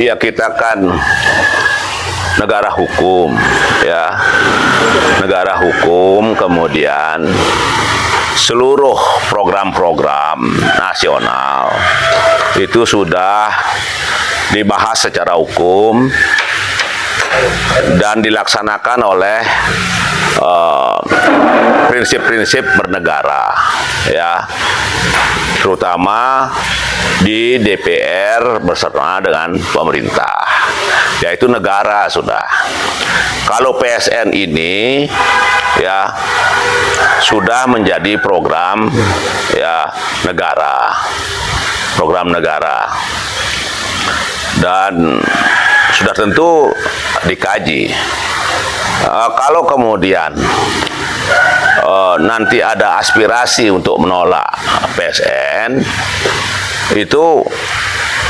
Ya kita kan negara hukum, ya, negara hukum, kemudian seluruh program-program nasional itu sudah dibahas secara hukum dan dilaksanakan oleh prinsip-prinsip bernegara, ya, terutama di DPR bersama dengan pemerintah, yaitu negara sudah. Kalau PSN ini, ya, sudah menjadi program, ya, negara, program negara, dan sudah tentu dikaji. Kalau kemudian nanti ada aspirasi untuk menolak PSN, itu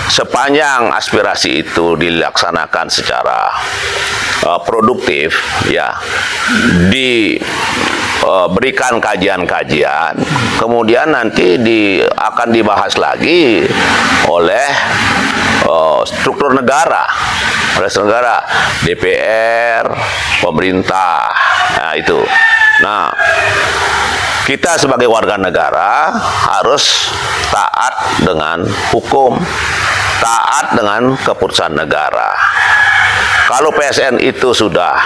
sepanjang aspirasi itu dilaksanakan secara produktif, ya, diberikan kajian-kajian, kemudian nanti akan dibahas lagi oleh struktur negara, DPR, pemerintah, nah itu. Nah, kita sebagai warga negara harus taat dengan hukum, taat dengan keputusan negara. Kalau PSN itu sudah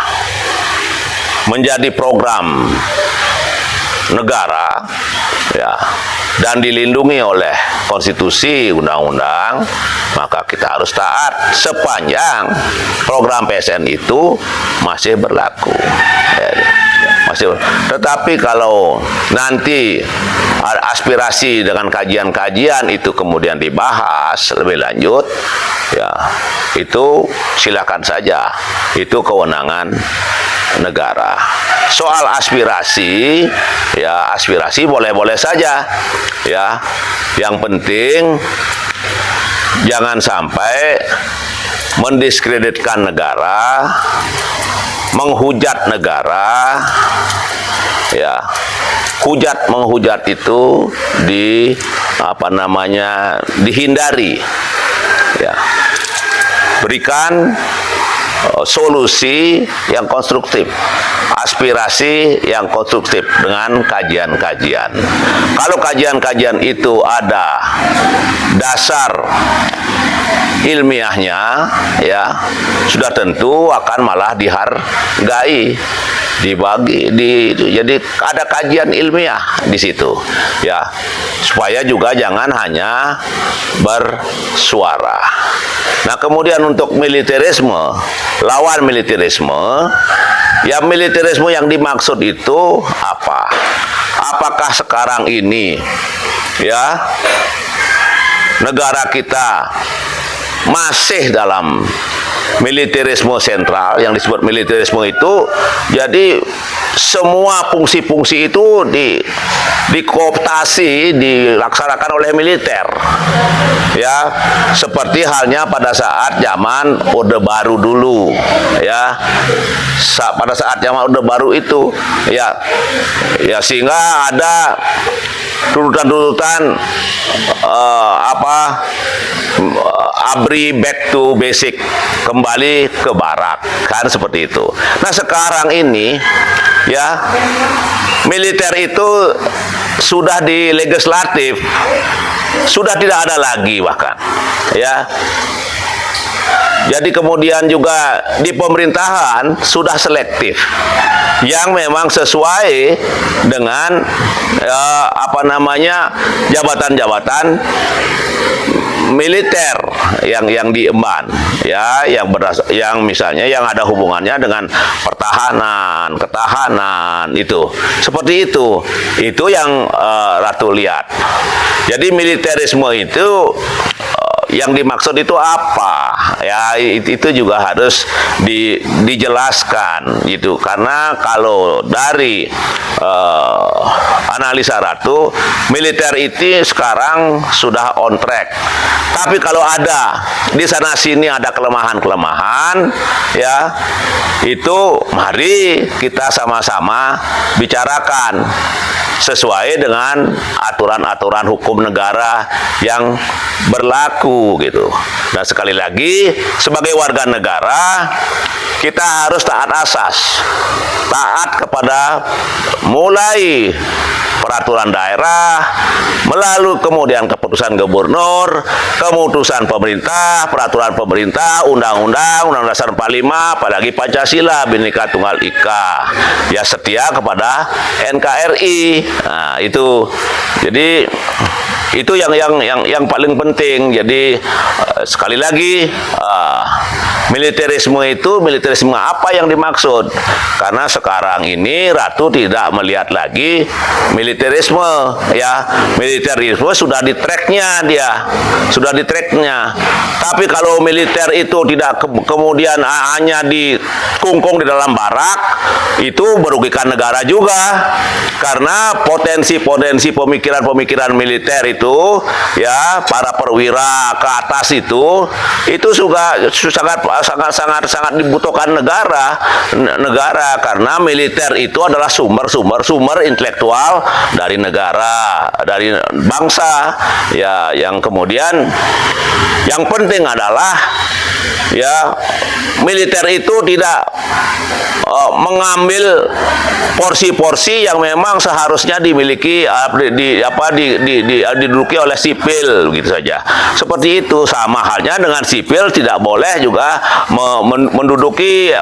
menjadi program negara, ya, dan dilindungi oleh konstitusi, undang-undang, maka kita harus taat sepanjang program PSN itu masih berlaku. Tetapi kalau nanti aspirasi dengan kajian-kajian itu kemudian dibahas lebih lanjut, ya, itu silakan saja, itu kewenangan negara. Soal aspirasi, ya, aspirasi boleh-boleh saja, ya. Yang penting jangan sampai mendiskreditkan negara, menghujat negara, ya. Hujat menghujat itu dihindari, ya. Berikan solusi yang konstruktif, aspirasi yang konstruktif dengan kajian-kajian. Kalau kajian-kajian itu ada dasar ilmiahnya, ya, sudah tentu akan malah dihargai, jadi ada kajian ilmiah di situ, ya, supaya juga jangan hanya bersuara. Nah, kemudian untuk militerisme, lawan militerisme, ya, militerisme yang dimaksud itu apa? Apakah sekarang ini, ya, negara kita masih dalam militerisme sentral? Yang disebut militerisme itu, jadi semua fungsi-fungsi itu dikooptasi, dilaksanakan oleh militer, ya, seperti halnya pada saat zaman Orde Baru dulu, ya. Pada saat zaman Orde Baru itu, ya, sehingga ada tuntutan ABRI back to basic, kembali ke barak, kan seperti itu. Nah, sekarang ini, ya, militer itu sudah di legislatif, sudah tidak ada lagi bahkan, ya. Jadi kemudian juga di pemerintahan sudah selektif, yang memang sesuai dengan jabatan-jabatan militer yang diemban, ya, yang misalnya yang ada hubungannya dengan pertahanan, ketahanan, itu seperti itu yang Ratu lihat. Jadi militerisme itu yang dimaksud itu apa, ya, itu juga harus dijelaskan gitu, karena kalau dari analisa Ratu, militer itu sekarang sudah on track, tapi kalau ada di sana sini ada kelemahan-kelemahan, ya, itu mari kita sama-sama bicarakan sesuai dengan aturan-aturan hukum negara yang berlaku. itu gitu. Dan sekali lagi sebagai warga negara kita harus taat asas, taat kepada mulai peraturan daerah, melalui kemudian keputusan gubernur, keputusan pemerintah, peraturan pemerintah, undang-undang dasar 45, apalagi Pancasila, Bhinneka Tunggal Ika. Ya setia kepada NKRI. Nah, itu. Jadi itu yang paling penting. Jadi sekali lagi militerisme apa yang dimaksud? Karena sekarang ini Ratu tidak melihat lagi militerisme, ya. Militerisme sudah di tracknya dia, sudah di tracknya. Tapi kalau militer itu tidak kemudian hanya dikungkung di dalam barak, itu merugikan negara juga. Karena potensi pemikiran militer itu, ya, para perwira ke atas itu juga sangat dibutuhkan negara karena militer itu adalah sumber intelektual dari negara, dari bangsa, ya. Yang kemudian yang penting adalah, ya, militer itu tidak mengambil porsi-porsi yang memang seharusnya dimiliki diduduki oleh sipil, begitu saja. Seperti itu, sama halnya dengan sipil tidak boleh juga menduduki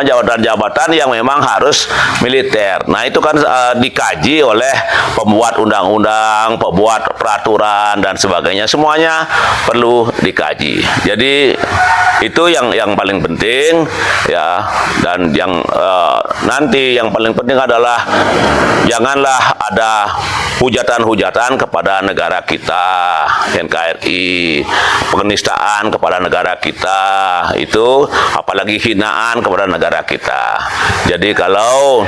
jabatan-jabatan yang memang harus militer. Nah, itu kan dikaji oleh pembuat undang-undang, pembuat peraturan dan sebagainya, semuanya perlu dikaji. Jadi itu yang paling penting, ya. Dan yang nanti yang paling penting adalah janganlah ada hujatan-hujatan kepada negara kita, NKRI, penistaan kepada negara kita, itu apalagi hinaan kepada negara kita. Jadi kalau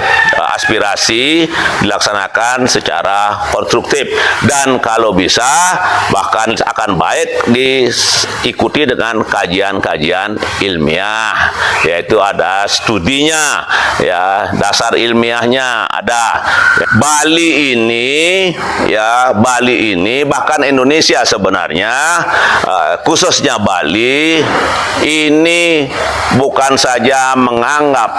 aspirasi dilaksanakan secara konstruktif dan kalau bisa bahkan akan baik diikuti dengan kajian-kajian ilmiah, yaitu ada studinya, ya, dasar ilmiahnya ada. Bali ini bahkan Indonesia sebenarnya, khususnya Bali ini bukan saja menganggap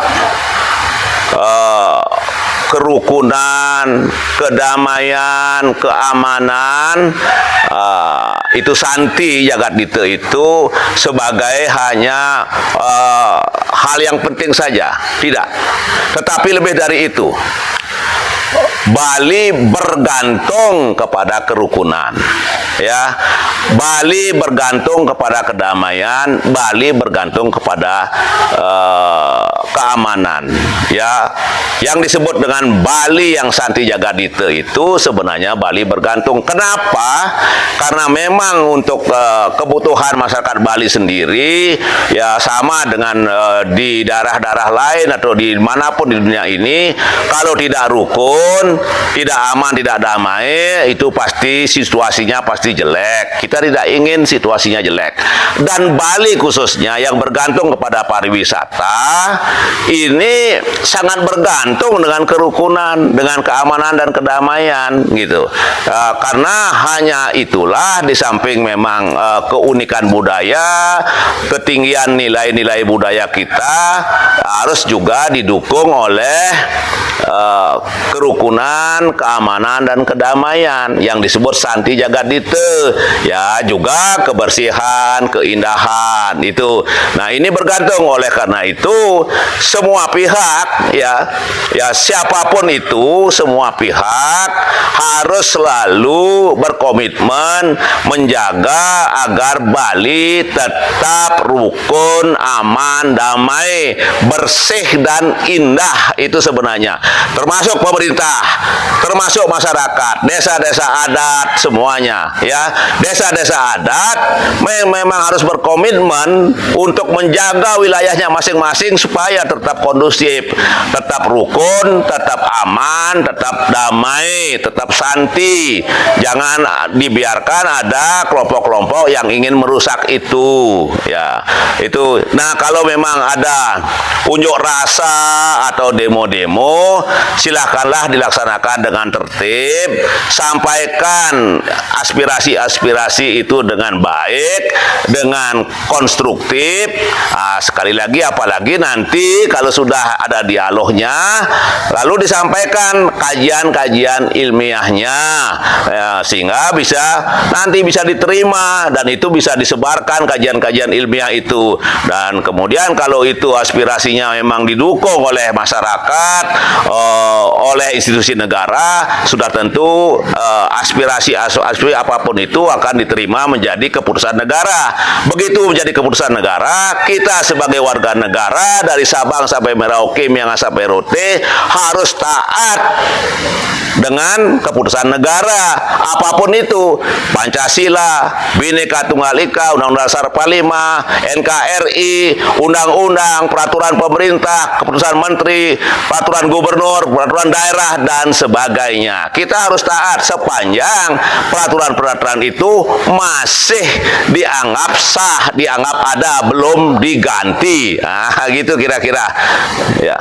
kerukunan, kedamaian, keamanan, itu Santi Jagadita itu sebagai hanya hal yang penting saja, tidak. Tetapi lebih dari itu, Bali bergantung kepada kerukunan, ya. Bali bergantung kepada kedamaian, Bali bergantung kepada keamanan, ya. Yang disebut dengan Bali yang Santi Jagadita itu sebenarnya Bali bergantung. Kenapa? Karena memang untuk kebutuhan masyarakat Bali sendiri, ya, sama dengan di daerah-daerah lain atau di manapun di dunia ini, kalau tidak rukun, tidak aman, tidak damai, itu pasti situasinya pasti jelek. Kita tidak ingin situasinya jelek. Dan Bali khususnya yang bergantung kepada pariwisata ini sangat bergantung dengan kerukunan, dengan keamanan dan kedamaian, gitu. Karena hanya itulah, di samping memang keunikan budaya, ketinggian nilai-nilai budaya kita harus juga didukung oleh kerukunan, keamanan dan kedamaian yang disebut Santi Jagadita, ya, juga kebersihan, keindahan itu. Nah, ini bergantung. Oleh karena itu semua pihak, ya siapapun itu, semua pihak harus selalu berkomitmen menjaga agar Bali tetap rukun, aman, damai, bersih dan indah. Itu sebenarnya termasuk pemerintah, termasuk masyarakat, desa-desa adat semuanya, ya. Desa-desa adat memang harus harus berkomitmen untuk menjaga wilayahnya masing-masing supaya tetap kondusif, tetap rukun, tetap aman, tetap damai, tetap santi. Jangan dibiarkan ada kelompok-kelompok yang ingin merusak itu, ya. Itu. Nah, kalau memang ada unjuk rasa atau demo-demo, silakanlah dilaksanakan dengan tertib, sampaikan aspirasi-aspirasi itu dengan baik, dengan konstruktif. Sekali lagi, apalagi nanti kalau sudah ada dialognya, lalu disampaikan kajian-kajian ilmiahnya, sehingga nanti bisa diterima dan itu bisa disebarkan kajian-kajian ilmiah itu. Dan kemudian kalau itu aspirasinya memang didukung oleh masyarakat, oleh institusi negara, sudah tentu aspirasi apapun itu akan diterima menjadi keputusan negara. Begitu menjadi keputusan negara, kita sebagai warga negara dari Sabang sampai Merauke, Miangas sampai Rote harus taat dengan keputusan negara apapun itu, Pancasila, Bhinneka Tunggal Ika, Undang-Undang Dasar 45, NKRI, undang-undang, peraturan pemerintah, keputusan menteri, peraturan gubernur, peraturan daerah, dan sebagainya. Kita harus taat sepanjang peraturan-peraturan itu masih dianggap sah, dianggap ada, belum diganti. Nah, gitu kira-kira. Ya.